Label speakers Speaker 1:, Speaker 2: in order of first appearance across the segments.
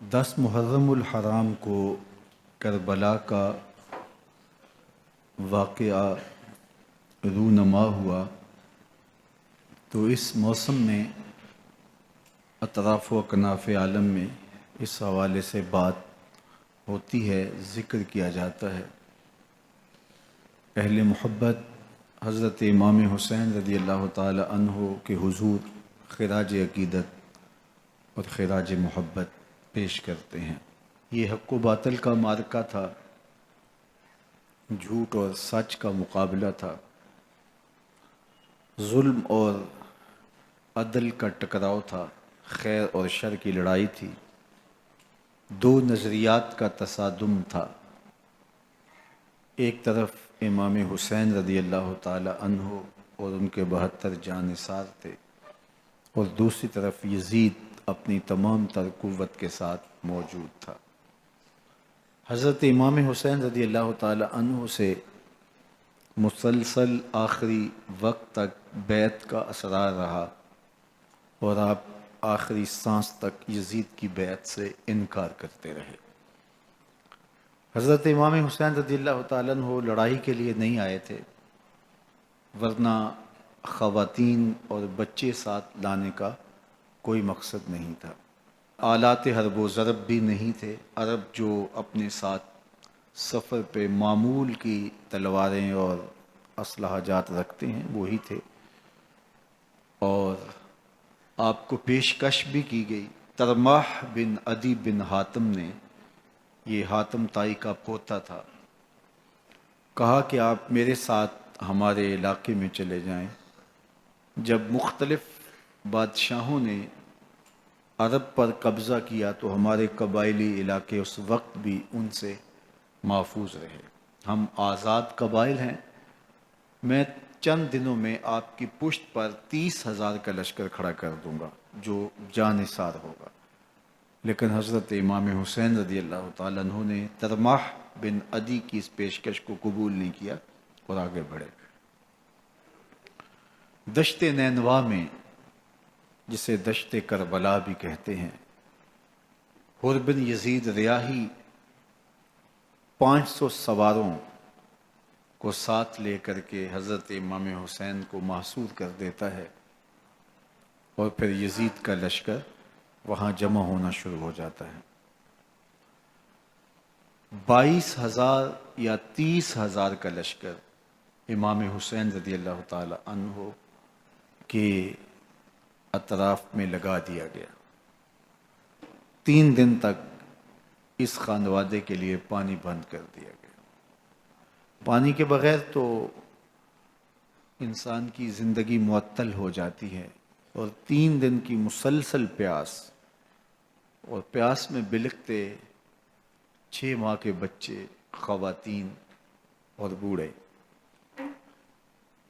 Speaker 1: 10 محرم الحرام کو کربلا کا واقعہ رونما ہوا تو اس موسم میں اطراف و اکناف عالم میں اس حوالے سے بات ہوتی ہے، ذکر کیا جاتا ہے۔ اہل محبت حضرت امام حسین رضی اللہ تعالی عنہ کے حضور خراج عقیدت اور خراج محبت پیش کرتے ہیں۔ یہ حق و باطل کا معرکہ تھا، جھوٹ اور سچ کا مقابلہ تھا، ظلم اور عدل کا ٹکراؤ تھا، خیر اور شر کی لڑائی تھی، دو نظریات کا تصادم تھا۔ ایک طرف امام حسین رضی اللہ تعالی عنہ اور ان کے 72 جانثار تھے، اور دوسری طرف یزید اپنی تمام تر قوت کے ساتھ موجود تھا۔ حضرت امام حسین رضی اللہ تعالی عنہ سے مسلسل آخری وقت تک بیعت کا اسرار رہا، اور آپ آخری سانس تک یزید کی بیعت سے انکار کرتے رہے۔ حضرت امام حسین رضی اللہ تعالیٰ عنہ لڑائی کے لیے نہیں آئے تھے، ورنہ خواتین اور بچے ساتھ لانے کا کوئی مقصد نہیں تھا۔ آلات حرب و ضرب بھی نہیں تھے۔ عرب جو اپنے ساتھ سفر پہ معمول کی تلواریں اور اسلحہ جات رکھتے ہیں وہی تھے، اور آپ کو پیشکش بھی کی گئی۔ ترماح بن عدی بن حاتم نے، یہ حاتم تائی کا پوتا تھا، کہا کہ آپ میرے ساتھ ہمارے علاقے میں چلے جائیں۔ جب مختلف بادشاہوں نے عرب پر قبضہ کیا تو ہمارے قبائلی علاقے اس وقت بھی ان سے محفوظ رہے۔ ہم آزاد قبائل ہیں۔ میں چند دنوں میں آپ کی پشت پر 30,000 کا لشکر کھڑا کر دوں گا جو جانثار ہوگا۔ لیکن حضرت امام حسین رضی اللہ تعالیٰ عنہ نے ترماح بن عدی کی اس پیشکش کو قبول نہیں کیا اور آگے بڑھے۔ دشت نینوا میں، جسے دشت کربلا بھی کہتے ہیں، حر بن یزید ریاحی 500 سواروں کو ساتھ لے کر کے حضرت امام حسین کو محصور کر دیتا ہے، اور پھر یزید کا لشکر وہاں جمع ہونا شروع ہو جاتا ہے۔ 22,000 یا 30,000 کا لشکر امام حسین رضی اللہ تعالی عنہ کے اطراف میں لگا دیا گیا۔ 3 دن تک اس خانوادے کے لیے پانی بند کر دیا گیا۔ پانی کے بغیر تو انسان کی زندگی معطل ہو جاتی ہے، اور 3 دن کی مسلسل پیاس، اور پیاس میں بلکتے 6 ماہ کے بچے، خواتین اور بوڑھے۔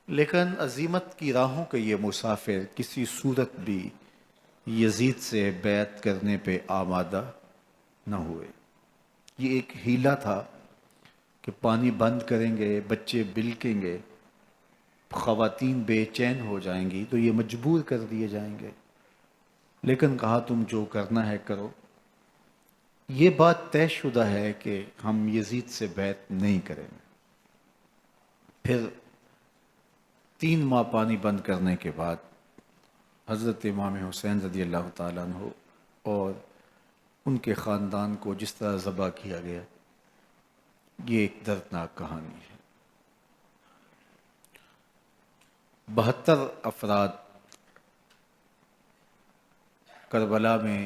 Speaker 1: لیکن عزیمت کی راہوں کے یہ مسافر کسی صورت بھی یزید سے بیعت کرنے پہ آمادہ نہ ہوئے۔ یہ ایک ہیلا تھا کہ پانی بند کریں گے، بچے بلکیں گے، خواتین بے چین ہو جائیں گی تو یہ مجبور کر دیے جائیں گے۔ لیکن کہا تم جو کرنا ہے کرو۔ یہ بات طے شدہ ہے کہ ہم یزید سے بیعت نہیں کریں گے۔ پھر 3 ماہ پانی بند کرنے کے بعد حضرت امام حسین رضی اللہ تعالیٰ عنہ اور ان کے خاندان کو جس طرح ذبح کیا گیا، یہ ایک دردناک کہانی ہے۔ 72 افراد کربلا میں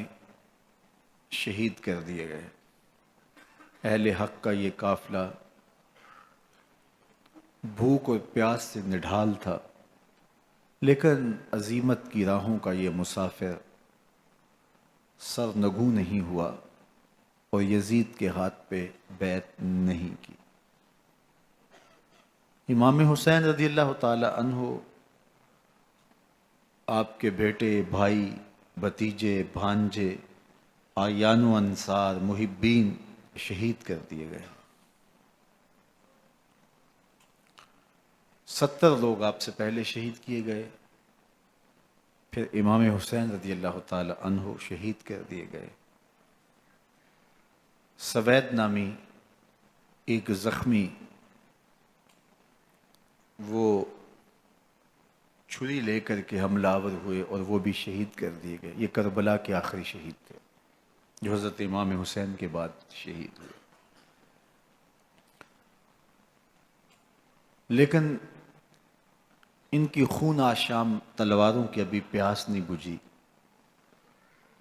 Speaker 1: شہید کر دیے گئے۔ اہل حق کا یہ قافلہ بھوک اور پیاس سے نڈھال تھا، لیکن عزیمت کی راہوں کا یہ مسافر سرنگوں نہیں ہوا اور یزید کے ہاتھ پہ بیعت نہیں کی۔ امام حسین رضی اللہ تعالی عنہ آپ کے بیٹے، بھائی، بھتیجے، بھانجے، اعیان و انصار، محبین شہید کر دیے گئے۔ 70 لوگ آپ سے پہلے شہید کیے گئے، پھر امام حسین رضی اللہ تعالی عنہ شہید کر دیے گئے۔ سوید نامی ایک زخمی وہ چھری لے کر کے حملہ آور ہوئے اور وہ بھی شہید کر دیے گئے. یہ کربلا کے آخری شہید تھے جو حضرت امام حسین کے بعد شہید ہوئے. لیکن ان کی خون آشام تلواروں کی ابھی پیاس نہیں بجھی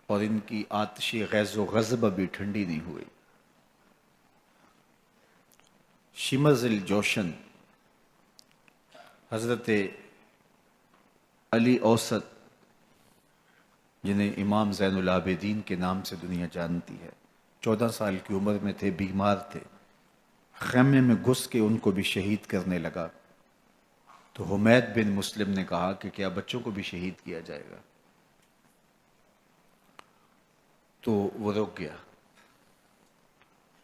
Speaker 1: اور ان کی آتش غیظ و غضب ابھی ٹھنڈی نہیں ہوئی. شمز الجوشن حضرت علی اوسط جنہیں امام زین العابدین کے نام سے دنیا جانتی ہے، 14 سال کی عمر میں تھے، بیمار تھے، خیمے میں گھس کے ان کو بھی شہید کرنے لگا. تو حمید بن مسلم نے کہا کہ کیا بچوں کو بھی شہید کیا جائے گا؟ تو وہ رک گیا.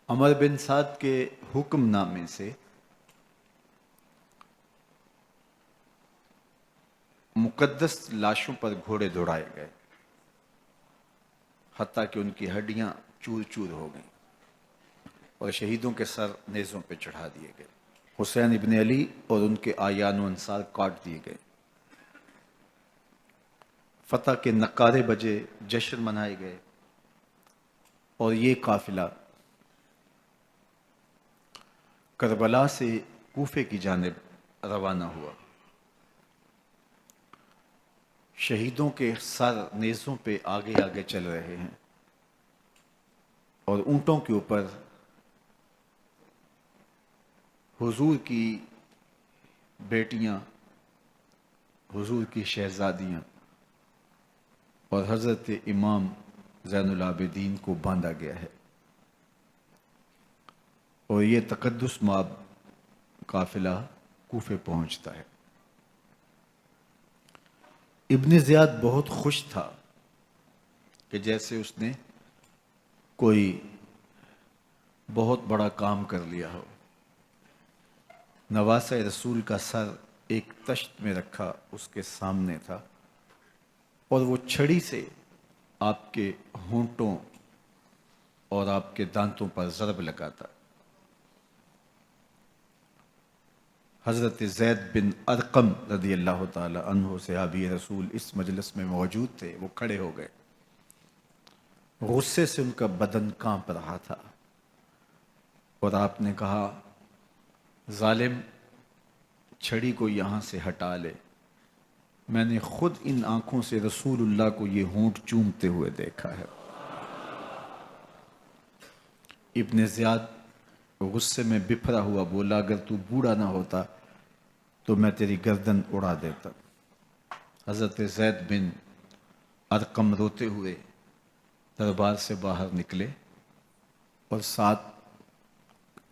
Speaker 1: عمر بن سعد کے حکم نامے سے مقدس لاشوں پر گھوڑے دوڑائے گئے، حتیٰ کہ ان کی ہڈیاں چور چور ہو گئیں اور شہیدوں کے سر نیزوں پہ چڑھا دیے گئے. حسین ابن علی اور ان کے آیان و انصار کاٹ دیے گئے. فتح کے نقارے بجے، جشن منائے گئے اور یہ قافلہ کربلا سے کوفے کی جانب روانہ ہوا. شہیدوں کے سر نیزوں پہ آگے آگے چل رہے ہیں اور اونٹوں کے اوپر حضور کی بیٹیاں، حضور کی شہزادیاں اور حضرت امام زین العابدین کو باندھا گیا ہے. اور یہ تقدس مآب قافلہ کوفے پہنچتا ہے. ابن زیاد بہت خوش تھا کہ جیسے اس نے کوئی بہت بڑا کام کر لیا ہو. نواسہ رسول کا سر ایک تشت میں رکھا اس کے سامنے تھا اور وہ چھڑی سے آپ کے ہونٹوں اور آپ کے دانتوں پر ضرب لگاتا. حضرت زید بن ارقم رضی اللہ تعالی عنہ صحابی رسول اس مجلس میں موجود تھے. وہ کھڑے ہو گئے، غصے سے ان کا بدن کانپ رہا تھا اور آپ نے کہا، ظالم، چھڑی کو یہاں سے ہٹا لے. میں نے خود ان آنکھوں سے رسول اللہ کو یہ ہونٹ چومتے ہوئے دیکھا ہے. ابن زیاد غصے میں بپھرا ہوا بولا، اگر تو بوڑھا نہ ہوتا تو میں تیری گردن اڑا دیتا. حضرت زید بن ارقم روتے ہوئے دربار سے باہر نکلے اور ساتھ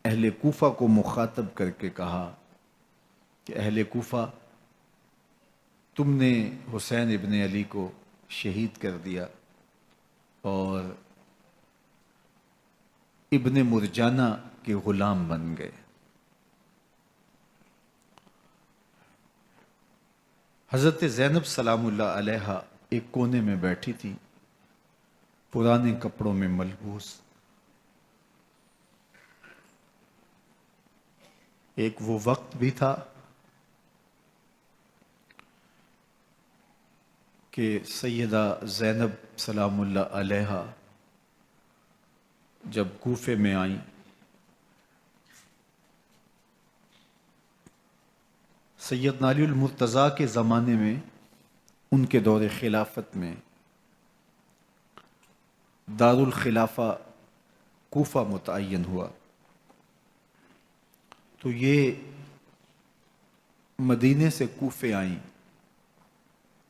Speaker 1: اہل کوفہ کو مخاطب کر کے کہا کہ اہل کوفہ، تم نے حسین ابن علی کو شہید کر دیا اور ابن مرجانہ کے غلام بن گئے. حضرت زینب سلام اللہ علیہا ایک کونے میں بیٹھی تھی، پرانے کپڑوں میں ملبوس. ایک وہ وقت بھی تھا کہ سیدہ زینب سلام اللہ علیہا جب کوفے میں آئیں سیدنا علی المرتضیٰ کے زمانے میں، ان کے دور خلافت میں دارالخلافہ کوفہ متعین ہوا. تو یہ مدینے سے کوفے آئیں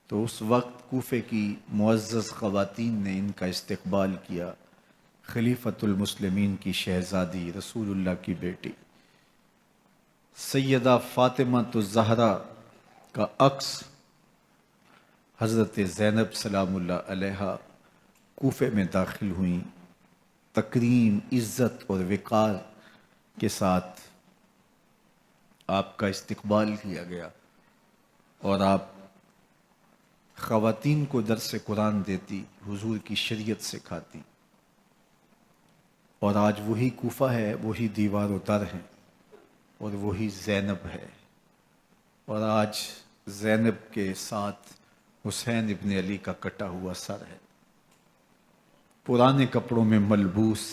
Speaker 1: تو اس وقت کوفے کی معزز خواتین نے ان کا استقبال کیا. خلیفۃ المسلمین کی شہزادی، رسول اللہ کی بیٹی سیدہ فاطمہ الزہرا کا عکس حضرت زینب سلام اللہ علیہا کوفے میں داخل ہوئیں. تکریم، عزت اور وقار کے ساتھ آپ کا استقبال کیا گیا اور آپ خواتین کو درس قرآن دیتی، حضور کی شریعت سکھاتی. اور آج وہی کوفہ ہے، وہی دیوار و در ہے، اور وہی زینب ہے، اور آج زینب کے ساتھ حسین ابن علی کا کٹا ہوا سر ہے۔ پرانے کپڑوں میں ملبوس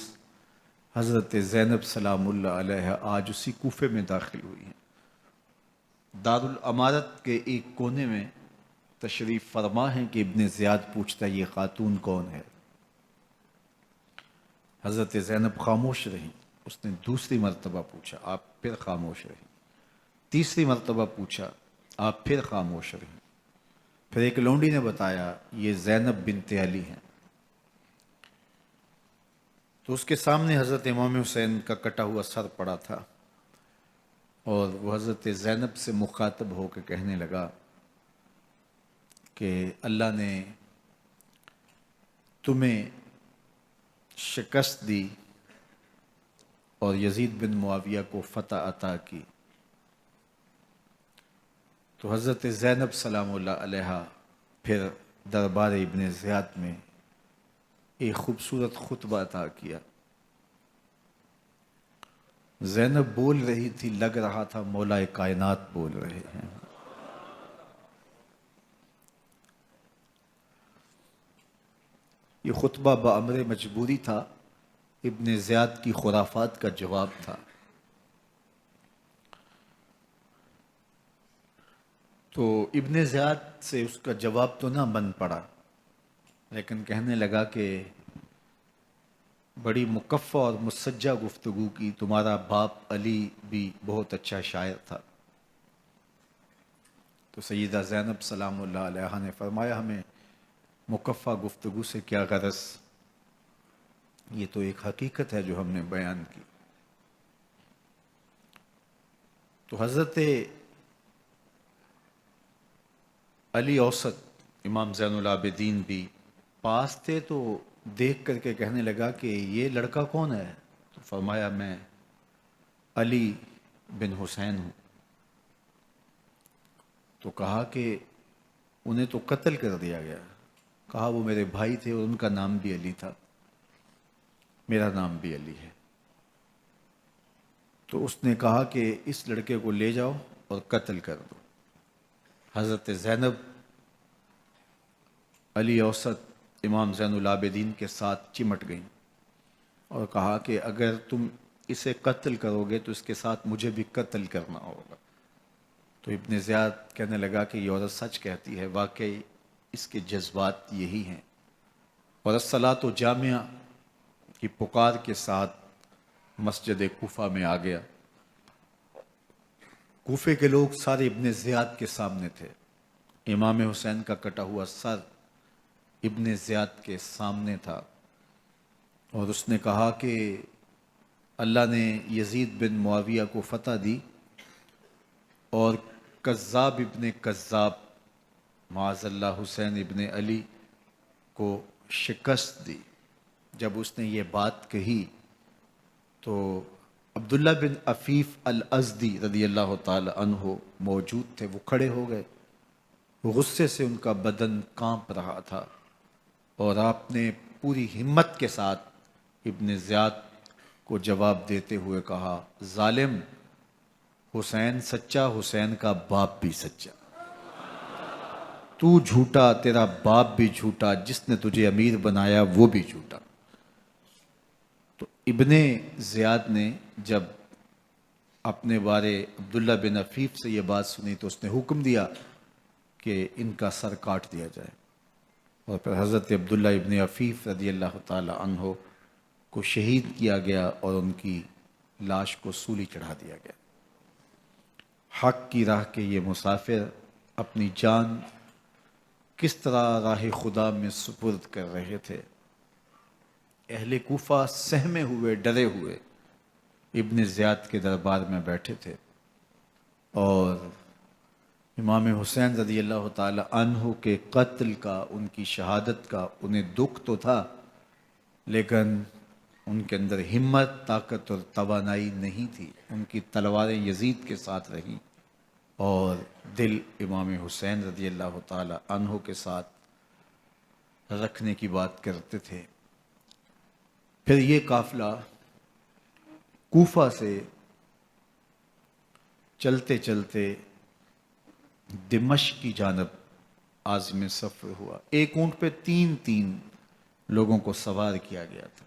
Speaker 1: حضرت زینب سلام اللہ علیہ آج اسی کوفے میں داخل ہوئی ہیں۔ دارالامارت کے ایک کونے میں تشریف فرما ہے کہ ابن زیاد پوچھتا یہ خاتون کون ہے؟ حضرت زینب خاموش رہیں۔ اس نے دوسری مرتبہ پوچھا، آپ پھر خاموش رہیں۔ تیسری مرتبہ پوچھا، آپ پھر خاموش رہیں۔ پھر ایک لونڈی نے بتایا یہ زینب بنت علی ہیں۔ تو اس کے سامنے حضرت امام حسین کا کٹا ہوا سر پڑا تھا، اور وہ حضرت زینب سے مخاطب ہو کے کہنے لگا کہ اللہ نے تمہیں شکست دی اور یزید بن معاویہ کو فتح عطا کی۔ تو حضرت زینب سلام اللہ علیہ پھر دربار ابن زیاد میں ایک خوبصورت خطبہ عطا کیا۔ زینب بول رہی تھی، لگ رہا تھا مولا کائنات بول رہے ہیں۔ یہ خطبہ بامر مجبوری تھا، ابن زیاد کی خرافات کا جواب تھا۔ تو ابن زیاد سے اس کا جواب تو نہ بن پڑا، لیکن کہنے لگا کہ بڑی مکفہ اور مسجع گفتگو کی، تمہارا باپ علی بھی بہت اچھا شاعر تھا۔ تو سیدہ زینب سلام اللہ علیہ نے فرمایا ہمیں مکفہ گفتگو سے کیا غرض، یہ تو ایک حقیقت ہے جو ہم نے بیان کی۔ تو حضرت علی اوسط امام زین العابدین بھی پاس تھے، تو دیکھ کر کے کہنے لگا کہ یہ لڑکا کون ہے؟ تو فرمایا میں علی بن حسین ہوں۔ تو کہا کہ انہیں تو قتل کر دیا گیا۔ کہا وہ میرے بھائی تھے اور ان کا نام بھی علی تھا، میرا نام بھی علی ہے۔ تو اس نے کہا کہ اس لڑکے کو لے جاؤ اور قتل کر دو۔ حضرت زینب علی اوسط امام زین العابدین کے ساتھ چمٹ گئیں اور کہا کہ اگر تم اسے قتل کرو گے تو اس کے ساتھ مجھے بھی قتل کرنا ہوگا۔ تو ابن زیاد کہنے لگا کہ یہ عورت سچ کہتی ہے، واقعی اس کے جذبات یہی ہیں۔ اور الصلاۃ جامعہ کی پکار کے ساتھ مسجد کوفہ میں آ گیا۔ کوفے کے لوگ سارے ابن زیاد کے سامنے تھے۔ امام حسین کا کٹا ہوا سر ابن زیاد کے سامنے تھا، اور اس نے کہا کہ اللہ نے یزید بن معاویہ کو فتح دی اور کذاب ابن کذاب معاذ اللہ حسین ابن علی کو شکست دی۔ جب اس نے یہ بات کہی تو عبداللہ بن عفیف الازدی رضی اللہ تعالی عنہ موجود تھے، وہ کھڑے ہو گئے۔ غصے سے ان کا بدن کانپ رہا تھا، اور آپ نے پوری ہمت کے ساتھ ابن زیاد کو جواب دیتے ہوئے کہا، ظالم، حسین سچا، حسین کا باپ بھی سچا، تو جھوٹا، تیرا باپ بھی جھوٹا، جس نے تجھے امیر بنایا وہ بھی جھوٹا۔ تو ابن زیاد نے جب اپنے بارے عبداللہ بن عفیف سے یہ بات سنی تو اس نے حکم دیا کہ ان کا سر کاٹ دیا جائے، اور پھر حضرت عبداللہ ابن عفیف رضی اللہ تعالی عنہ کو شہید کیا گیا اور ان کی لاش کو سولی چڑھا دیا گیا۔ حق کی راہ کے یہ مسافر اپنی جان کس طرح راہ خدا میں سپرد کر رہے تھے۔ اہل کوفہ سہمے ہوئے، ڈرے ہوئے ابن زیاد کے دربار میں بیٹھے تھے، اور امام حسین رضی اللہ تعالی عنہ کے قتل کا، ان کی شہادت کا انہیں دکھ تو تھا، لیکن ان کے اندر ہمت، طاقت اور توانائی نہیں تھی۔ ان کی تلواریں یزید کے ساتھ رہیں اور دل امام حسین رضی اللہ تعالی عنہ کے ساتھ رکھنے کی بات کرتے تھے۔ پھر یہ قافلہ کوفہ سے چلتے چلتے دمشق کی جانب عازم سفر ہوا. ایک اونٹ پہ تین لوگوں کو سوار کیا گیا تھا.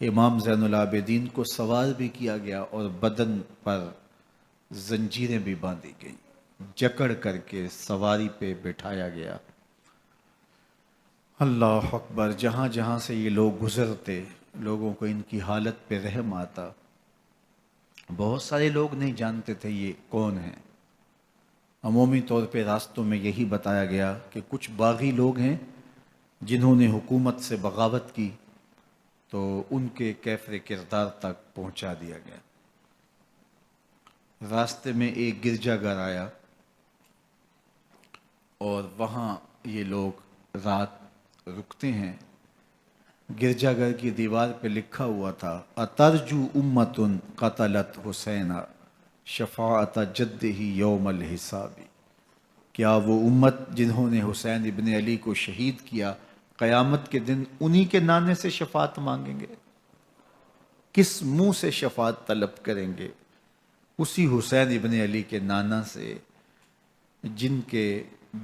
Speaker 1: امام زین العابدین کو سوار بھی کیا گیا اور بدن پر زنجیریں بھی باندھی گئیں، جکڑ کر کے سواری پہ بٹھایا گیا. اللہ اکبر. جہاں جہاں سے یہ لوگ گزرتے لوگوں کو ان کی حالت پہ رحم آتا. بہت سارے لوگ نہیں جانتے تھے یہ کون ہیں. عمومی طور پہ راستوں میں یہی بتایا گیا کہ کچھ باغی لوگ ہیں جنہوں نے حکومت سے بغاوت کی، تو ان کے کیفر کردار تک پہنچا دیا گیا. راستے میں ایک گرجا گھر آیا اور وہاں یہ لوگ رات رکتے ہیں. گرجا گھر کی دیوار پہ لکھا ہوا تھا اترجو امت قتلت حسین شفاعت جدہ یوم الحساب. کیا وہ امت جنہوں نے حسین ابن علی کو شہید کیا قیامت کے دن انہی کے نانے سے شفاعت مانگیں گے؟ کس منہ سے شفاعت طلب کریں گے؟ اسی حسین ابن علی کے نانا سے جن کے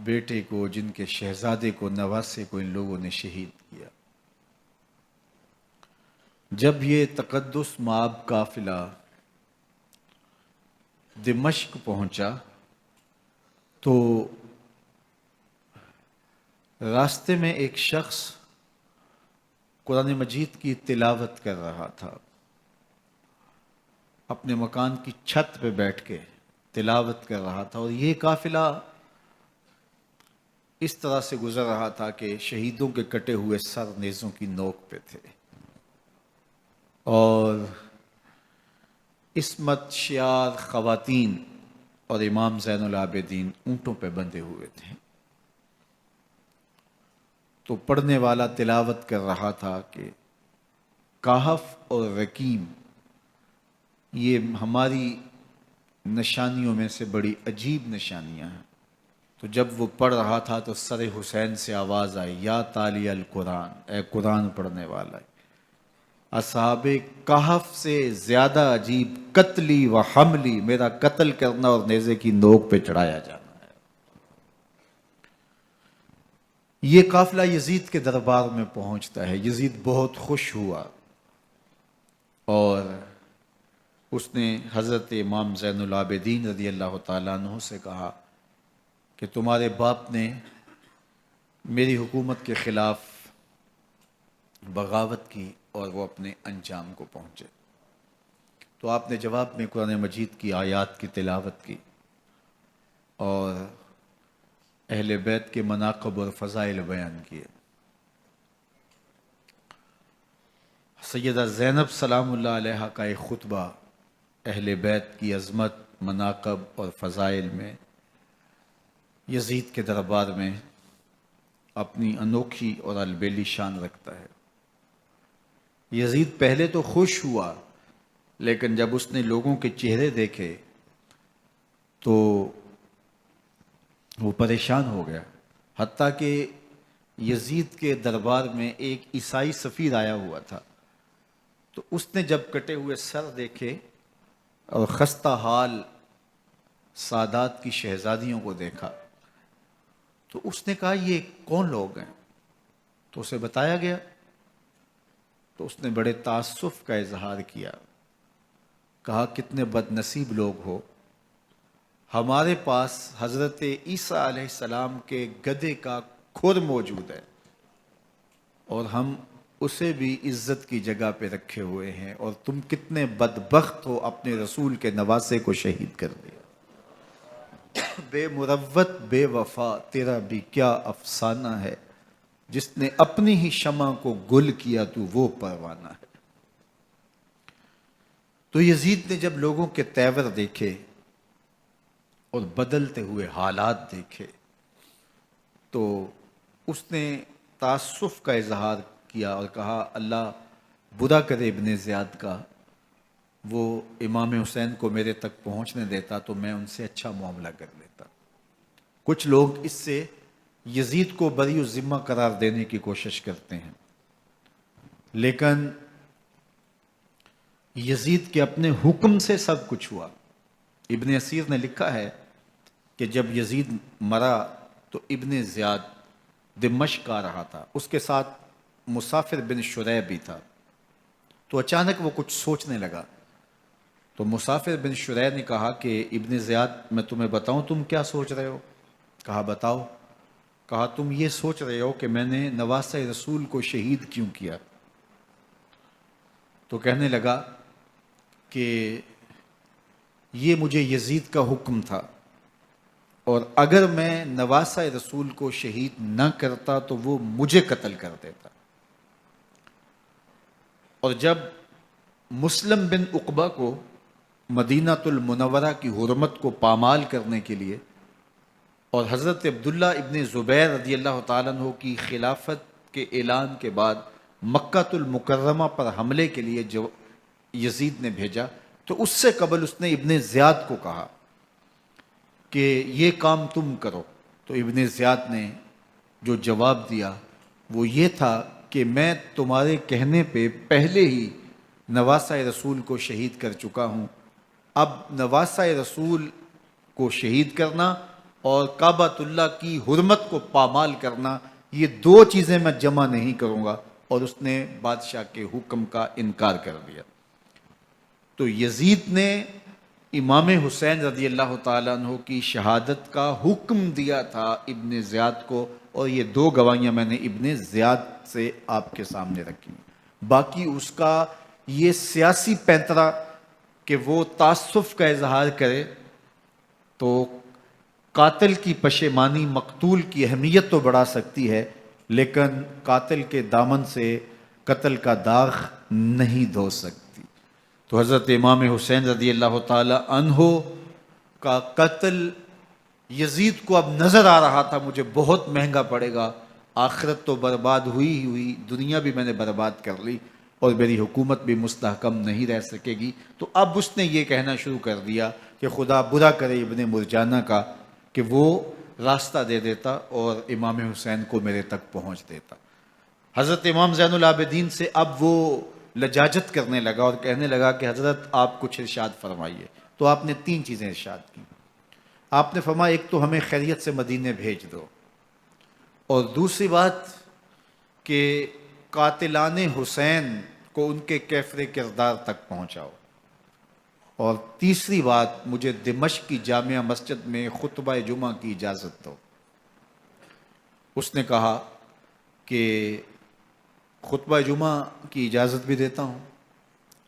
Speaker 1: بیٹے کو، جن کے شہزادے کو، نواسے کو ان لوگوں نے شہید کیا. جب یہ تقدس مآب قافلہ دمشق پہنچا تو راستے میں ایک شخص قرآن مجید کی تلاوت کر رہا تھا. اپنے مکان کی چھت پہ بیٹھ کے تلاوت کر رہا تھا، اور یہ قافلہ اس طرح سے گزر رہا تھا کہ شہیدوں کے کٹے ہوئے سر نیزوں کی نوک پہ تھے، اور عصمت شیار خواتین اور امام زین العابدین اونٹوں پہ بندھے ہوئے تھے. تو پڑھنے والا تلاوت کر رہا تھا کہ کہف اور رقیم یہ ہماری نشانیوں میں سے بڑی عجیب نشانیاں ہیں. تو جب وہ پڑھ رہا تھا تو سر حسین سے آواز آئی یا تالی القرآن، اے قرآن پڑھنے والا. اصحاب کہف سے زیادہ عجیب قتلی و حملی، میرا قتل کرنا اور نیزے کی نوک پہ چڑھایا جانا ہے. یہ قافلہ یزید کے دربار میں پہنچتا ہے. یزید بہت خوش ہوا اور اس نے حضرت امام زین العابدین رضی اللہ تعالیٰ عنہ سے کہا کہ تمہارے باپ نے میری حکومت کے خلاف بغاوت کی اور وہ اپنے انجام کو پہنچے. تو آپ نے جواب میں قرآن مجید کی آیات کی تلاوت کی اور اہل بیت کے مناقب اور فضائل بیان کیے. سیدہ زینب سلام اللہ علیہ کا ایک خطبہ اہل بیت کی عظمت، مناقب اور فضائل میں یزید کے دربار میں اپنی انوکھی اور البیلی شان رکھتا ہے. یزید پہلے تو خوش ہوا، لیکن جب اس نے لوگوں کے چہرے دیکھے تو وہ پریشان ہو گیا. حتیٰ کہ یزید کے دربار میں ایک عیسائی سفیر آیا ہوا تھا، تو اس نے جب کٹے ہوئے سر دیکھے اور خستہ حال سادات کی شہزادیوں کو دیکھا تو اس نے کہا یہ کون لوگ ہیں؟ تو اسے بتایا گیا. تو اس نے بڑے تاسف کا اظہار کیا، کہا کتنے بد نصیب لوگ ہو، ہمارے پاس حضرت عیسیٰ علیہ السلام کے گدھے کا کھر موجود ہے اور ہم اسے بھی عزت کی جگہ پہ رکھے ہوئے ہیں، اور تم کتنے بدبخت ہو اپنے رسول کے نواسے کو شہید کر دیا. بے مروت بے وفا تیرا بھی کیا افسانہ ہے، جس نے اپنی ہی شمع کو گل کیا تو وہ پروانہ ہے. تو یزید نے جب لوگوں کے تیور دیکھے اور بدلتے ہوئے حالات دیکھے تو اس نے تاسف کا اظہار کیا اور کہا اللہ برا کرے ابن زیاد کا، وہ امام حسین کو میرے تک پہنچنے دیتا تو میں ان سے اچھا معاملہ کر لیتا. کچھ لوگ اس سے یزید کو بری الذمہ قرار دینے کی کوشش کرتے ہیں، لیکن یزید کے اپنے حکم سے سب کچھ ہوا۔ ابن اسیر نے لکھا ہے کہ جب یزید مرا تو ابن زیاد دمشق آ رہا تھا، اس کے ساتھ مسافر بن شریح بھی تھا، تو اچانک وہ کچھ سوچنے لگا۔ تو مسافر بن شریح نے کہا کہ ابن زیاد میں تمہیں بتاؤں تم کیا سوچ رہے ہو؟ کہا بتاؤ۔ کہا تم یہ سوچ رہے ہو کہ میں نے نواسہ رسول کو شہید کیوں کیا؟ تو کہنے لگا کہ یہ مجھے یزید کا حکم تھا، اور اگر میں نواسہ رسول کو شہید نہ کرتا تو وہ مجھے قتل کر دیتا۔ اور جب مسلم بن عقبہ کو مدینہ المنورہ کی حرمت کو پامال کرنے کے لیے اور حضرت عبداللہ ابن زبیر رضی اللہ تعالیٰ عنہ کی خلافت کے اعلان کے بعد مکہ المکرمہ پر حملے کے لیے جو یزید نے بھیجا، تو اس سے قبل اس نے ابن زیاد کو کہا کہ یہ کام تم کرو۔ تو ابن زیاد نے جو جواب دیا وہ یہ تھا کہ میں تمہارے کہنے پہ پہلے ہی نواسہ رسول کو شہید کر چکا ہوں، اب نواسہ رسول کو شہید کرنا اور کعبۃ اللہ کی حرمت کو پامال کرنا، یہ دو چیزیں میں جمع نہیں کروں گا، اور اس نے بادشاہ کے حکم کا انکار کر دیا۔ تو یزید نے امام حسین رضی اللہ تعالیٰ عنہ کی شہادت کا حکم دیا تھا ابن زیاد کو، اور یہ دو گواہیاں میں نے ابن زیاد سے آپ کے سامنے رکھی۔ باقی اس کا یہ سیاسی پینترا کہ وہ تعصب کا اظہار کرے، تو قاتل کی پشیمانی مقتول کی اہمیت تو بڑھا سکتی ہے، لیکن قاتل کے دامن سے قتل کا داغ نہیں دھو سکتی۔ تو حضرت امام حسین رضی اللہ تعالی عنہ کا قتل یزید کو اب نظر آ رہا تھا مجھے بہت مہنگا پڑے گا، آخرت تو برباد ہوئی ہی ہوئی، دنیا بھی میں نے برباد کر لی، اور میری حکومت بھی مستحکم نہیں رہ سکے گی۔ تو اب اس نے یہ کہنا شروع کر دیا کہ خدا برا کرے ابن مرجانہ کا کہ وہ راستہ دے دیتا اور امام حسین کو میرے تک پہنچ دیتا۔ حضرت امام زین العابدین سے اب وہ لجاجت کرنے لگا اور کہنے لگا کہ حضرت آپ کچھ ارشاد فرمائیے۔ تو آپ نے تین چیزیں ارشاد کی۔ آپ نے فرمایا ایک تو ہمیں خیریت سے مدینے بھیج دو، اور دوسری بات کہ قاتلان حسین کو ان کے کیفر کردار تک پہنچاؤ، اور تیسری بات مجھے دمشق کی جامعہ مسجد میں خطبہ جمعہ کی اجازت دو۔ اس نے کہا کہ خطبہ جمعہ کی اجازت بھی دیتا ہوں،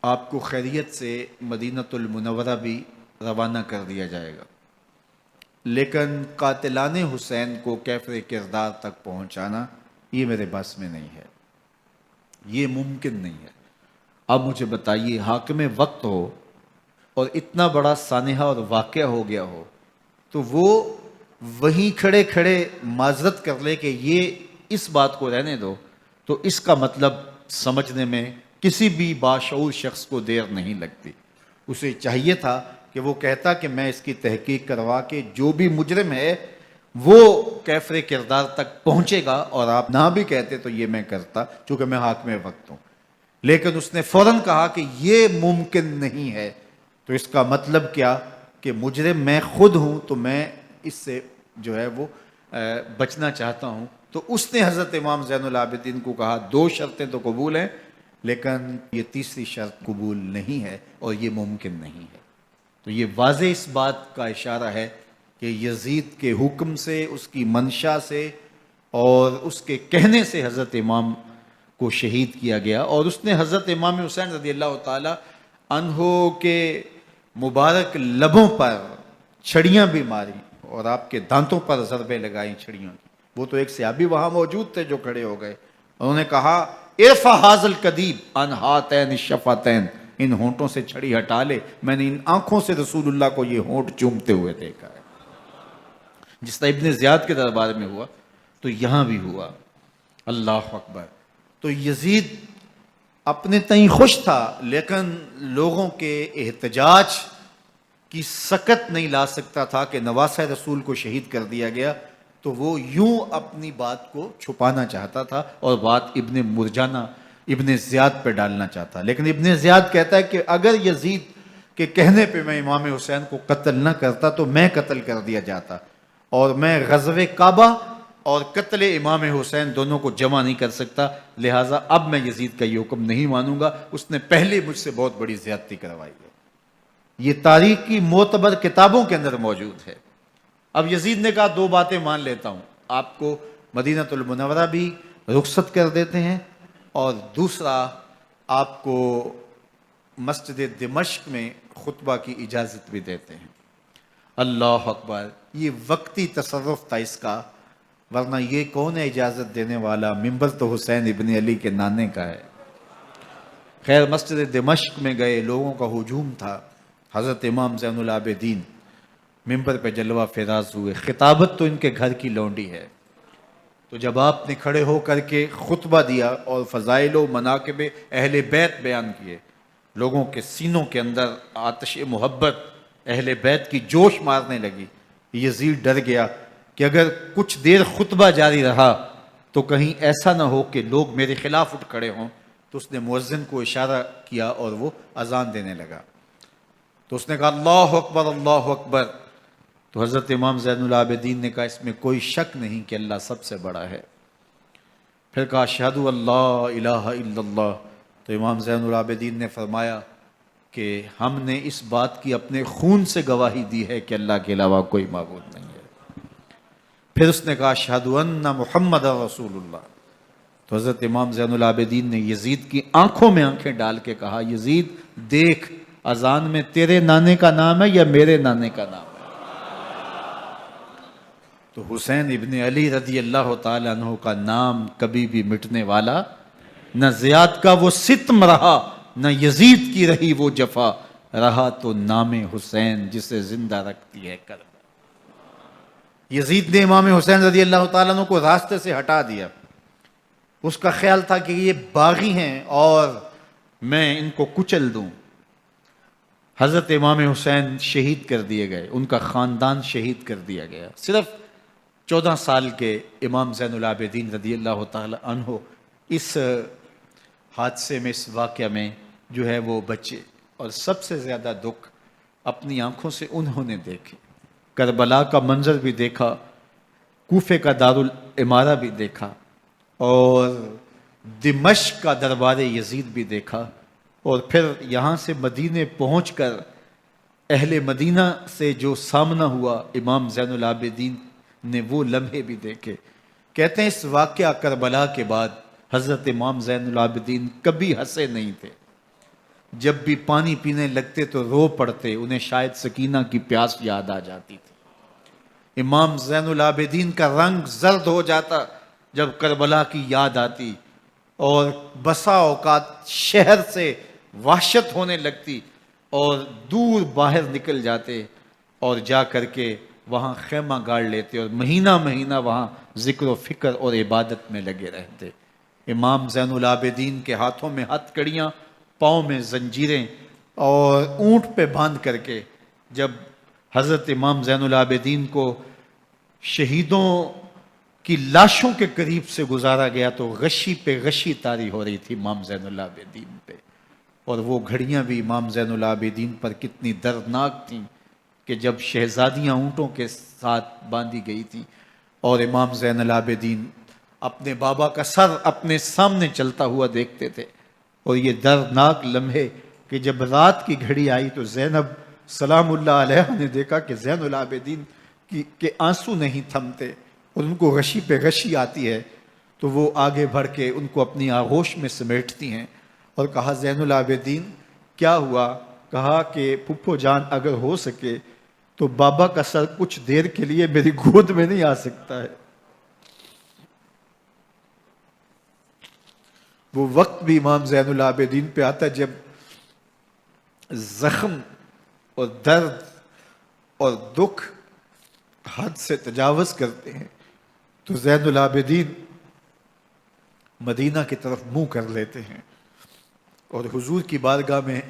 Speaker 1: آپ کو خیریت سے مدینہ المنورہ بھی روانہ کر دیا جائے گا، لیکن قاتلان حسین کو کیفر کردار تک پہنچانا یہ میرے بس میں نہیں ہے، یہ ممکن نہیں ہے۔ اب مجھے بتائیے، حاکم وقت ہو اور اتنا بڑا سانحہ اور واقعہ ہو گیا ہو، تو وہ وہیں کھڑے کھڑے معذرت کر لے کہ یہ اس بات کو رہنے دو، تو اس کا مطلب سمجھنے میں کسی بھی باشعور شخص کو دیر نہیں لگتی۔ اسے چاہیے تھا کہ وہ کہتا کہ میں اس کی تحقیق کروا کے جو بھی مجرم ہے وہ کیفر کردار تک پہنچے گا، اور آپ نہ بھی کہتے تو یہ میں کرتا چونکہ میں حاکم وقت ہوں۔ لیکن اس نے فوراً کہا کہ یہ ممکن نہیں ہے، تو اس کا مطلب کیا کہ مجرم میں خود ہوں، تو میں اس سے جو ہے وہ بچنا چاہتا ہوں۔ تو اس نے حضرت امام زین العابدین کو کہا دو شرطیں تو قبول ہیں، لیکن یہ تیسری شرط قبول نہیں ہے اور یہ ممکن نہیں ہے۔ تو یہ واضح اس بات کا اشارہ ہے کہ یزید کے حکم سے، اس کی منشا سے اور اس کے کہنے سے حضرت امام کو شہید کیا گیا، اور اس نے حضرت امام حسین رضی اللہ تعالی عنہ کے مبارک لبوں پر چھڑیاں بھی ماری اور آپ کے دانتوں پر ضربیں لگائیں چھڑیوں کی۔ وہ تو ایک صحابی وہاں موجود تھے جو کھڑے ہو گئے، انہوں نے کہا ارفع ھذا القدیب عن ھاتین الشفتین، ان ہونٹوں سے چھڑی ہٹا لے، میں نے ان آنکھوں سے رسول اللہ کو یہ ہونٹ چومتے ہوئے دیکھا ہے۔ جس طرح ابن زیاد کے دربار میں ہوا تو یہاں بھی ہوا۔ اللہ اکبر۔ تو یزید اپنے تئیں خوش تھا، لیکن لوگوں کے احتجاج کی سکت نہیں لا سکتا تھا کہ نواسہ رسول کو شہید کر دیا گیا، تو وہ یوں اپنی بات کو چھپانا چاہتا تھا، اور بات ابن مرجانہ ابن زیاد پہ ڈالنا چاہتا، لیکن ابن زیاد کہتا ہے کہ اگر یزید کے کہنے پہ میں امام حسین کو قتل نہ کرتا تو میں قتل کر دیا جاتا، اور میں غزوہ کعبہ اور قتل امام حسین دونوں کو جمع نہیں کر سکتا، لہٰذا اب میں یزید کا یہ حکم نہیں مانوں گا، اس نے پہلے مجھ سے بہت بڑی زیادتی کروائی ہے۔ یہ تاریخ کی معتبر کتابوں کے اندر موجود ہے۔ اب یزید نے کہا دو باتیں مان لیتا ہوں، آپ کو مدینہ المنورہ بھی رخصت کر دیتے ہیں، اور دوسرا آپ کو مسجد دمشق میں خطبہ کی اجازت بھی دیتے ہیں۔ اللہ اکبر، یہ وقتی تصرف تھا اس کا، ورنہ یہ کون ہے اجازت دینے والا؟ ممبر تو حسین ابن علی کے نانے کا ہے۔ خیر، مسجد دمشق میں گئے، لوگوں کا ہجوم تھا، حضرت امام زین العابدین ممبر پہ جلوہ فراز ہوئے، خطابت تو ان کے گھر کی لونڈی ہے، تو جب آپ نے کھڑے ہو کر کے خطبہ دیا اور فضائل و مناقب اہل بیت بیان کیے، لوگوں کے سینوں کے اندر آتش محبت اہل بیت کی جوش مارنے لگی۔ یزید ڈر گیا کہ اگر کچھ دیر خطبہ جاری رہا تو کہیں ایسا نہ ہو کہ لوگ میرے خلاف اٹھ کھڑے ہوں، تو اس نے مؤذن کو اشارہ کیا اور وہ اذان دینے لگا، تو اس نے کہا اللہ اکبر اللہ اکبر، تو حضرت امام زین العابدین نے کہا اس میں کوئی شک نہیں کہ اللہ سب سے بڑا ہے۔ پھر کہا اشہد اللہ الہ الا اللہ، تو امام زین العابدین نے فرمایا کہ ہم نے اس بات کی اپنے خون سے گواہی دی ہے کہ اللہ کے علاوہ کوئی معبود نہیں ہے۔ پھر اس نے کہا اشہد ان محمد رسول اللہ، تو حضرت امام زین العابدین نے یزید کی آنکھوں میں آنکھیں ڈال کے کہا یزید دیکھ، اذان میں تیرے نانے کا نام ہے یا میرے نانے کا نام ہے؟ تو حسین ابن علی رضی اللہ تعالیٰ عنہ کا نام کبھی بھی مٹنے والا نہ زیاد کا وہ ستم رہا، نہ یزید کی رہی وہ جفا، رہا تو نام حسین جسے زندہ رکھتی ہے کربلا۔ یزید نے امام حسین رضی اللہ تعالیٰ عنہ کو راستے سے ہٹا دیا، اس کا خیال تھا کہ یہ باغی ہیں اور میں ان کو کچل دوں۔ حضرت امام حسین شہید کر دیے گئے، ان کا خاندان شہید کر دیا گیا۔ صرف 14 سال کے امام زین العابدین رضی اللہ تعالی عنہ اس حادثے میں، اس واقعہ میں جو ہے وہ بچے، اور سب سے زیادہ دکھ اپنی آنکھوں سے انہوں نے دیکھے، کربلا کا منظر بھی دیکھا، کوفے کا دارالعمارہ بھی دیکھا، اور دمشق کا دربار یزید بھی دیکھا، اور پھر یہاں سے مدینے پہنچ کر اہل مدینہ سے جو سامنا ہوا امام زین العابدین نے وہ لمحے بھی دیکھے۔ کہتے ہیں اس واقعہ کربلا کے بعد حضرت امام زین العابدین کبھی ہنسے نہیں تھے، جب بھی پانی پینے لگتے تو رو پڑتے، انہیں شاید سکینہ کی پیاس یاد آ جاتی تھی۔ امام زین العابدین کا رنگ زرد ہو جاتا جب کربلا کی یاد آتی، اور بسا اوقات شہر سے وحشت ہونے لگتی اور دور باہر نکل جاتے اور جا کر کے وہاں خیمہ گاڑ لیتے اور مہینہ مہینہ وہاں ذکر و فکر اور عبادت میں لگے رہتے۔ امام زین العابدین کے ہاتھوں میں ہتھ کڑیاں، پاؤں میں زنجیریں، اور اونٹ پہ باندھ کر کے جب حضرت امام زین العابدین کو شہیدوں کی لاشوں کے قریب سے گزارا گیا تو غشی پہ غشی طاری ہو رہی تھی امام زین العابدین پہ، اور وہ گھڑیاں بھی امام زین العابدین پر کتنی دردناک تھیں کہ جب شہزادیاں اونٹوں کے ساتھ باندھی گئی تھیں اور امام زین العابدین اپنے بابا کا سر اپنے سامنے چلتا ہوا دیکھتے تھے، اور یہ دردناک لمحے کہ جب رات کی گھڑی آئی تو زینب سلام اللہ علیہ نے دیکھا کہ زین العابدین کے آنسو نہیں تھمتے اور ان کو غشی پہ غشی آتی ہے، تو وہ آگے بڑھ کے ان کو اپنی آغوش میں سمیٹتی ہیں اور کہا زین العابدین کیا ہوا؟ کہا کہ پھپھو جان اگر ہو سکے تو بابا کا سر کچھ دیر کے لیے میری گود میں نہیں آ سکتا ہے۔ وہ وقت بھی امام زین العابدین پہ آتا ہے جب زخم اور درد اور دکھ حد سے تجاوز کرتے ہیں تو زین العابدین مدینہ کی طرف منہ کر لیتے ہیں اور حضور کی بارگاہ میں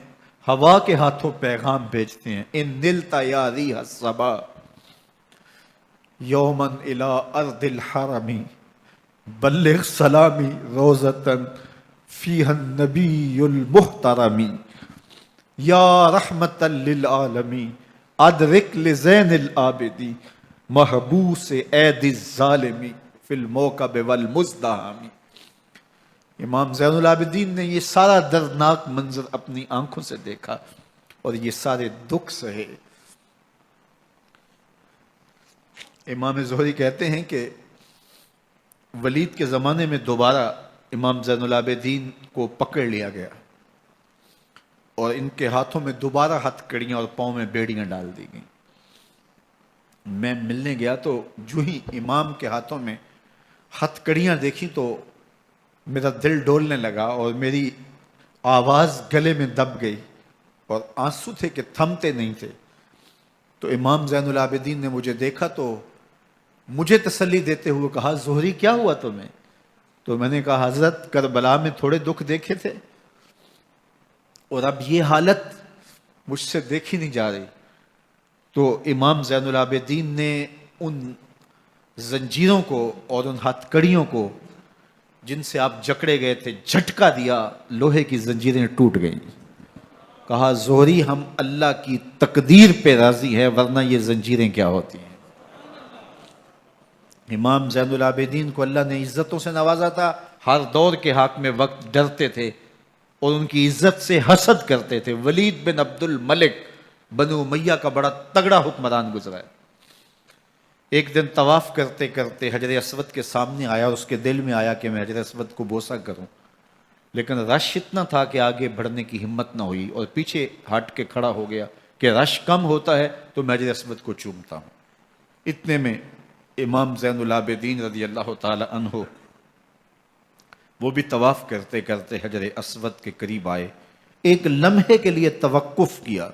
Speaker 1: ہوا کے ہاتھوں پیغام بھیجتے ہیں، ان نلتا یا ریح الصبا یومن الی ارض الحرمی بلغ سلامی روزتن فیہا النبی المحترم یا رحمتا للعالمین ادرک لزین العابدین محبوس عید الظالمی فی الموکب والمزدحم۔ امام زین العابدین نے یہ سارا دردناک منظر اپنی آنکھوں سے دیکھا اور یہ سارے دکھ سہے۔ امام زہری کہتے ہیں کہ ولید کے زمانے میں دوبارہ امام زین العابدین کو پکڑ لیا گیا اور ان کے ہاتھوں میں دوبارہ ہتھ کڑیاں اور پاؤں میں بیڑیاں ڈال دی گئیں۔ میں ملنے گیا تو جو ہی امام کے ہاتھوں میں ہتھ کڑیاں دیکھی تو میرا دل ڈولنے لگا اور میری آواز گلے میں دب گئی اور آنسو تھے کہ تھمتے نہیں تھے۔ تو امام زین العابدین نے مجھے دیکھا تو مجھے تسلی دیتے ہوئے کہا زہری کیا ہوا تمہیں؟ تو میں نے کہا حضرت کربلا میں تھوڑے دکھ دیکھے تھے اور اب یہ حالت مجھ سے دیکھی نہیں جا رہی۔ تو امام زین العابدین نے ان زنجیروں کو اور ان ہتھ کڑیوں کو جن سے آپ جکڑے گئے تھے جھٹکا دیا، لوہے کی زنجیریں ٹوٹ گئیں۔ کہا زہری ہم اللہ کی تقدیر پہ راضی ہیں ورنہ یہ زنجیریں کیا ہوتی ہیں۔ امام زین العابدین کو اللہ نے عزتوں سے نوازا تھا، ہر دور کے حاکم وقت ڈرتے تھے اور ان کی عزت سے حسد کرتے تھے۔ ولید بن عبد الملک بنو امیہ کا بڑا تگڑا حکمران گزرا ہے۔ ایک دن طواف کرتے کرتے حجر اسود کے سامنے آیا اور اس کے دل میں آیا کہ میں حجر اسود کو بوسہ کروں، لیکن رش اتنا تھا کہ آگے بڑھنے کی ہمت نہ ہوئی اور پیچھے ہٹ کے کھڑا ہو گیا کہ رش کم ہوتا ہے تو میں حجر اسود کو چومتا ہوں۔ اتنے میں امام زین العابدین رضی اللہ تعالی عنہ وہ بھی طواف کرتے کرتے حجر اسود کے قریب آئے، ایک لمحے کے لیے توقف کیا،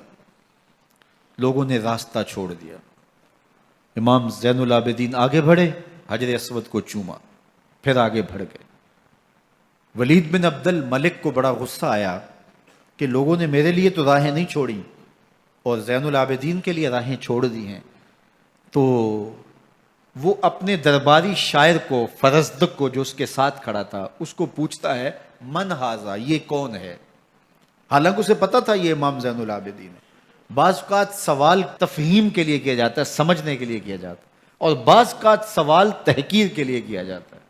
Speaker 1: لوگوں نے راستہ چھوڑ دیا۔ امام زین العابدین آگے بڑھے، حجر اسود کو چوما، پھر آگے بڑھ گئے۔ ولید بن عبد الملک کو بڑا غصہ آیا کہ لوگوں نے میرے لیے تو راہیں نہیں چھوڑی اور زین العابدین کے لیے راہیں چھوڑ دی ہیں۔ تو وہ اپنے درباری شاعر کو، فرزدق کو جو اس کے ساتھ کھڑا تھا، اس کو پوچھتا ہے من ھذا، یہ کون ہے؟ حالانکہ اسے پتا تھا یہ امام زین العابدین ہے۔ بعض اوقات سوال تفہیم کے لیے کیا جاتا ہے، سمجھنے کے لیے کیا جاتا ہے، اور بعض اوقات سوال تحقیر کے لیے کیا جاتا ہے۔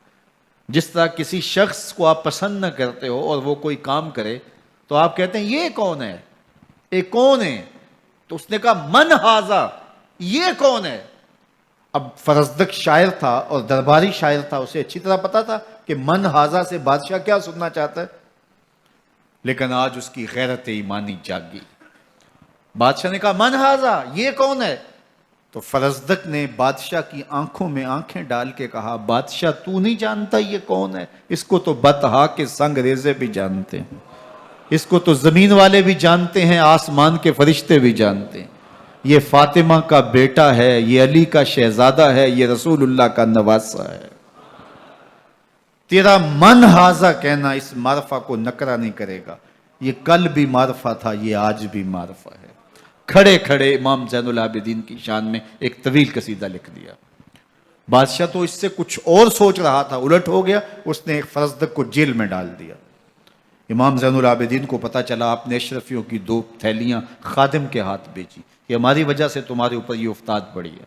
Speaker 1: جس طرح کسی شخص کو آپ پسند نہ کرتے ہو اور وہ کوئی کام کرے تو آپ کہتے ہیں یہ کون ہے، یہ کون ہے؟ تو اس نے کہا من ھذا، یہ کون ہے؟ اب فرزدق شاعر تھا اور درباری شاعر تھا، اسے اچھی طرح پتا تھا کہ من ھذا سے بادشاہ کیا سننا چاہتا ہے، لیکن آج اس کی غیرت ایمانی جاگی۔ بادشاہ نے کہا من ھذا، یہ کون ہے؟ تو فرزدق نے بادشاہ کی آنکھوں میں آنکھیں ڈال کے کہا بادشاہ تو نہیں جانتا یہ کون ہے؟ اس کو تو بطحا کے سنگ ریزے بھی جانتے ہیں، اس کو تو زمین والے بھی جانتے ہیں، آسمان کے فرشتے بھی جانتے ہیں۔ یہ فاطمہ کا بیٹا ہے، یہ علی کا شہزادہ ہے، یہ رسول اللہ کا نواسہ ہے۔ تیرا من ھذا کہنا اس معرفہ کو نکرا نہیں کرے گا، یہ کل بھی معرفہ تھا، یہ آج بھی معرفہ ہے۔ کھڑے کھڑے امام زین العابدین کی شان میں ایک طویل قصیدہ لکھ دیا۔ بادشاہ تو اس سے کچھ اور سوچ رہا تھا، الٹ ہو گیا، اس نے فرزدق کو جیل میں ڈال دیا۔ امام زین العابدین کو پتا چلا، آپ نے اشرفیوں کی 2 تھیلیاں خادم کے ہاتھ بھیجی کہ ہماری وجہ سے تمہارے اوپر یہ افتاد پڑی ہے۔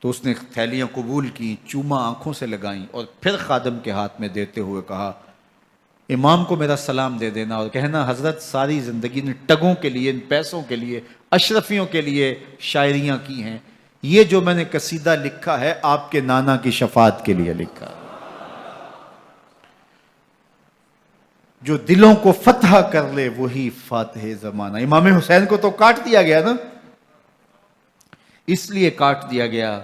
Speaker 1: تو اس نے تھیلیاں قبول کی، چوما آنکھوں سے لگائیں اور پھر خادم کے ہاتھ میں دیتے ہوئے کہا امام کو میرا سلام دے دینا اور کہنا حضرت ساری زندگی نے ٹگوں کے لیے، ان پیسوں کے لیے، اشرفیوں کے لیے شاعریاں کی ہیں، یہ جو میں نے قصیدہ لکھا ہے آپ کے نانا کی شفاعت کے لیے لکھا ہے۔ جو دلوں کو فتح کر لے وہی فاتح زمانہ۔ امام حسین کو تو کاٹ دیا گیا نا، اس لیے کاٹ دیا گیا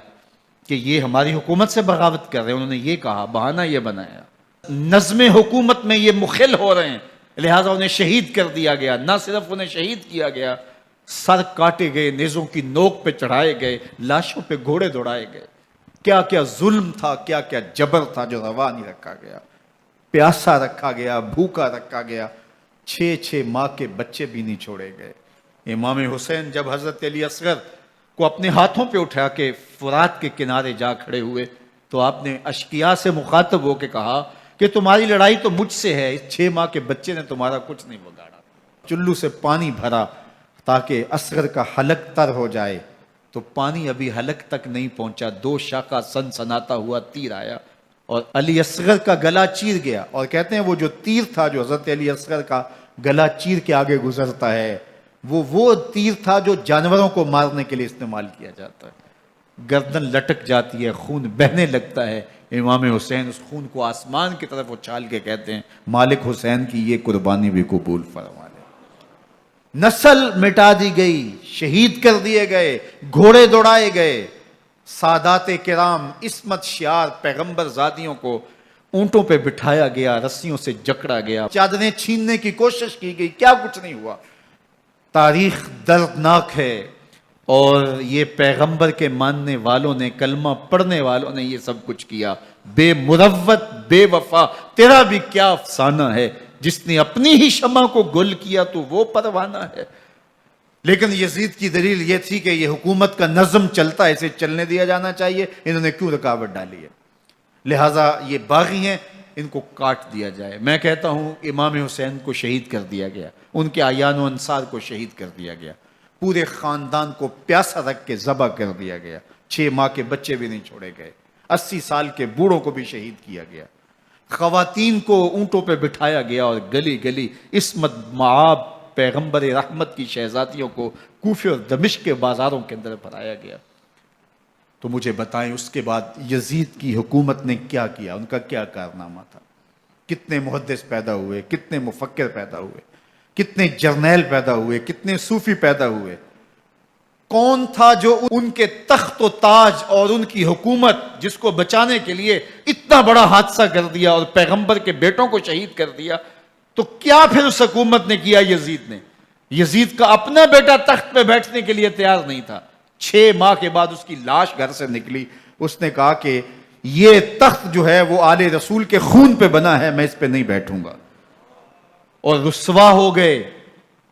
Speaker 1: کہ یہ ہماری حکومت سے بغاوت کر رہے ہیں، انہوں نے یہ کہا، بہانہ یہ بنایا، نظم حکومت میں یہ مخل ہو رہے ہیں، لہٰذا انہیں شہید کر دیا گیا۔ نہ صرف انہیں شہید کیا گیا، سر کاٹے گئے، نیزوں کی نوک پہ چڑھائے گئے، لاشوں پہ گھوڑے دوڑائے گئے۔ کیا کیا ظلم تھا، کیا کیا جبر تھا جو روا نہیں رکھا گیا۔ پیاسا رکھا گیا، بھوکا رکھا گیا، 6 ماہ کے بچے بھی نہیں چھوڑے گئے۔ امام حسین جب حضرت علی اصغر کو اپنے ہاتھوں پہ اٹھا کے فرات کے کنارے جا کھڑے ہوئے تو آپ نے اشقیاء سے مخاطب ہو کے کہا کہ تمہاری لڑائی تو مجھ سے ہے، اس 6 ماہ کے بچے نے تمہارا کچھ نہیں بگاڑا۔ چلو سے پانی بھرا تاکہ اصغر کا حلق تر ہو جائے، تو پانی ابھی حلق تک نہیں پہنچا، 2 شاخہ سن سناتا ہوا تیر آیا اور علی اصغر کا گلا چیر گیا۔ اور کہتے ہیں وہ جو تیر تھا جو حضرت علی اصغر کا گلا چیر کے آگے گزرتا ہے، وہ تیر تھا جو جانوروں کو مارنے کے لیے استعمال کیا جاتا ہے۔ گردن لٹک جاتی ہے، خون بہنے لگتا ہے، امام حسین اس خون کو آسمان کی طرف اچھال کے کہتے ہیں مالک حسین کی یہ قربانی بھی قبول فرما لے۔ نسل مٹا دی گئی، شہید کر دیے گئے، گھوڑے دوڑائے گئے، سادات کرام عصمت شعار پیغمبر زادیوں کو اونٹوں پہ بٹھایا گیا، رسیوں سے جکڑا گیا، چادریں چھیننے کی کوشش کی گئی، کیا کچھ نہیں ہوا۔ تاریخ دردناک ہے، اور یہ پیغمبر کے ماننے والوں نے، کلمہ پڑھنے والوں نے یہ سب کچھ کیا۔ بے مروت بے وفا، تیرا بھی کیا افسانہ ہے، جس نے اپنی ہی شمع کو گل کیا تو وہ پروانہ ہے۔ لیکن یزید کی دلیل یہ تھی کہ یہ حکومت کا نظم چلتا ہے، اسے چلنے دیا جانا چاہیے، انہوں نے کیوں رکاوٹ ڈالی ہے، لہٰذا یہ باغی ہیں، ان کو کاٹ دیا جائے۔ میں کہتا ہوں امام حسین کو شہید کر دیا گیا، ان کے اعیان و انصار کو شہید کر دیا گیا، پورے خاندان کو پیاسا رکھ کے ذبح کر دیا گیا، 6 ماہ کے بچے بھی نہیں چھوڑے گئے، 80 سال کے بوڑھوں کو بھی شہید کیا گیا، خواتین کو اونٹوں پہ بٹھایا گیا، اور گلی گلی عصمت معاب پیغمبر رحمت کی شہزادیوں کو کوفے اور دمشق کے بازاروں کے اندر بھرایا گیا۔ تو مجھے بتائیں اس کے بعد یزید کی حکومت نے کیا کیا، ان کا کیا کارنامہ تھا؟ کتنے محدث پیدا ہوئے، کتنے مفکر پیدا ہوئے، کتنے جرنیل پیدا ہوئے، کتنے صوفی پیدا ہوئے؟ کون تھا جو ان کے تخت و تاج اور ان کی حکومت جس کو بچانے کے لیے اتنا بڑا حادثہ کر دیا اور پیغمبر کے بیٹوں کو شہید کر دیا؟ تو کیا پھر اس حکومت نے کیا یزید نے؟ یزید کا اپنا بیٹا تخت پہ بیٹھنے کے لیے تیار نہیں تھا۔ 6 ماہ کے بعد اس کی لاش گھر سے نکلی، اس نے کہا کہ یہ تخت جو ہے وہ آل رسول کے خون پہ بنا ہے، میں اس پہ نہیں بیٹھوں گا، اور رسوا ہو گئے۔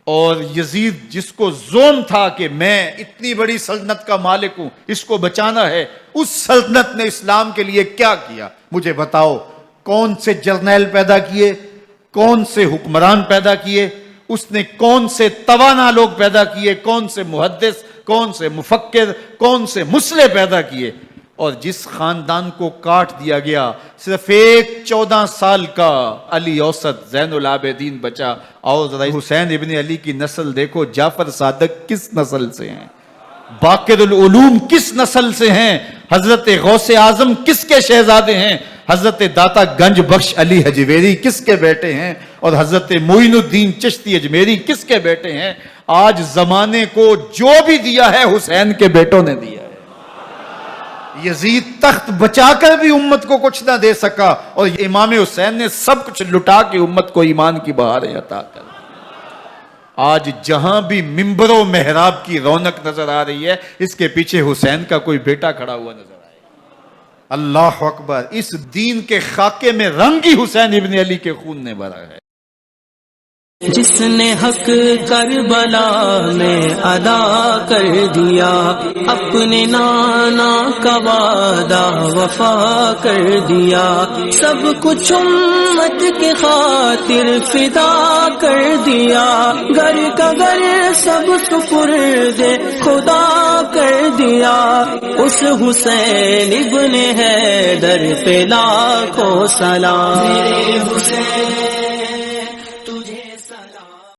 Speaker 1: اور یزید جس کو زوم تھا کہ میں اتنی بڑی سلطنت کا مالک ہوں، اس کو بچانا ہے، اس سلطنت نے اسلام کے لیے کیا کیا؟ مجھے بتاؤ، کون سے جرنیل پیدا کیے، کون سے حکمران پیدا کیے، اس نے کون سے توانا لوگ پیدا کیے، کون سے محدث، کون سے مفکر، کون سے مسلح پیدا کیے؟ اور جس خاندان کو کاٹ دیا گیا، صرف ایک 14 سال کا علی اوسط زین العابدین بچا۔ اور ذرا حسین ابن علی کی نسل دیکھو، جعفر صادق کس نسل سے ہیں، باقر العلوم کس نسل سے ہیں، حضرت غوث اعظم کس کے شہزادے ہیں، حضرت داتا گنج بخش علی حجویری کس کے بیٹے ہیں، اور حضرت معین الدین چشتی اجمیری کس کے بیٹے ہیں؟ آج زمانے کو جو بھی دیا ہے حسین کے بیٹوں نے دیا ہے۔ یزید تخت بچا کر بھی امت کو کچھ نہ دے سکا، اور امام حسین نے سب کچھ لٹا کے امت کو ایمان کی بہاریں عطا کر۔ آج جہاں بھی منبر و محراب کی رونق نظر آ رہی ہے، اس کے پیچھے حسین کا کوئی بیٹا کھڑا ہوا نظر آئے۔ اللہ اکبر! اس دین کے خاکے میں رنگ ہی حسین ابن علی کے خون نے بھرا ہے۔
Speaker 2: جس نے حق کربلا میں ادا کر دیا، اپنے نانا کا وعدہ وفا کر دیا، سب کچھ امت کی خاطر فدا کر دیا، گھر کا گھر سب سپرد خدا کر دیا، اس حسین ابن حیدر پہ لاکھوں سلام۔